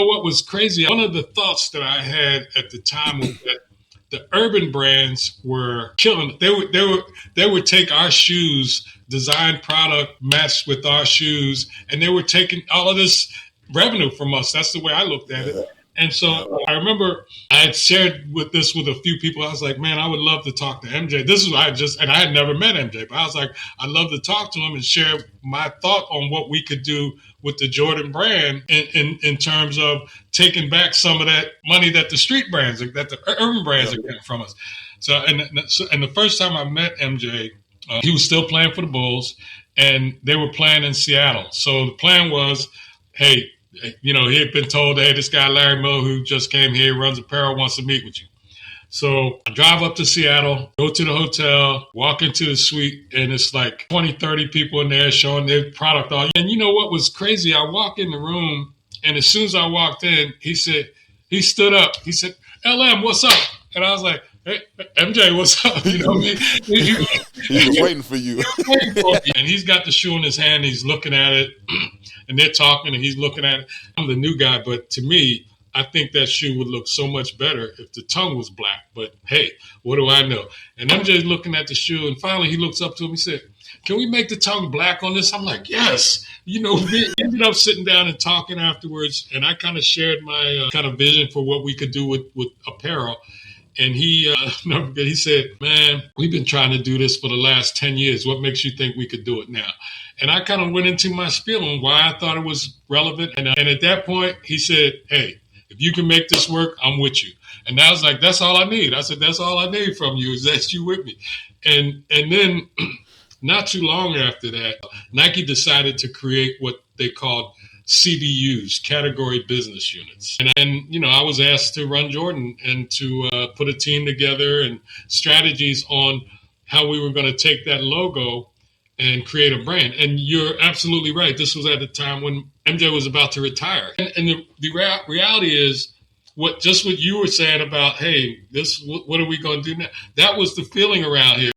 What was crazy, one of the thoughts that I had at the time was that the urban brands were killing it. They would take our shoes, design product matched with our shoes, and they were taking all of this revenue from us. That's the way I looked at it. And so I remember I had shared with a few people. I was like, man, I would love to talk to MJ. This is what and I had never met MJ, but I was like, I'd love to talk to him and share my thought on what we could do with the Jordan brand in terms of taking back some of that money that the street brands, that the urban brands are getting from us. So, and the first time I met MJ, he was still playing for the Bulls, and they were playing in Seattle. So the plan was, hey, he had been told, hey, this guy Larry Miller who just came here, runs apparel, wants to meet with you. So I drive up to Seattle, go to the hotel, walk into the suite, and it's like 20, 30 people in there showing their product all. And you know what was crazy? I walk in the room, and as soon as I walked in, he stood up. He said, LM, what's up? And I was like, hey, MJ, what's up? You know what I mean? He was waiting for you. And he's got the shoe in his hand. He's looking at it, and they're talking, and he's looking at it. I'm the new guy, but to me, I think that shoe would look so much better if the tongue was black. But hey, what do I know? And MJ's looking at the shoe, and finally he looks up to him. He said, can we make the tongue black on this? I'm like, yes. We ended up sitting down and talking afterwards, and I kind of shared my kind of vision for what we could do with apparel. And he said, man, we've been trying to do this for the last 10 years. What makes you think we could do it now? And I kind of went into my spiel on why I thought it was relevant. And at that point, he said, hey, if you can make this work, I'm with you. And I was like, that's all I need. I said, that's all I need from you is that you with me. And then not too long after that, Nike decided to create what they called CBUs, category business units. And I was asked to run Jordan and to put a team together and strategies on how we were going to take that logo and create a brand. And you're absolutely right. This was at the time when MJ was about to retire. And the reality is what you were saying about, hey, what are we going to do now? That was the feeling around here.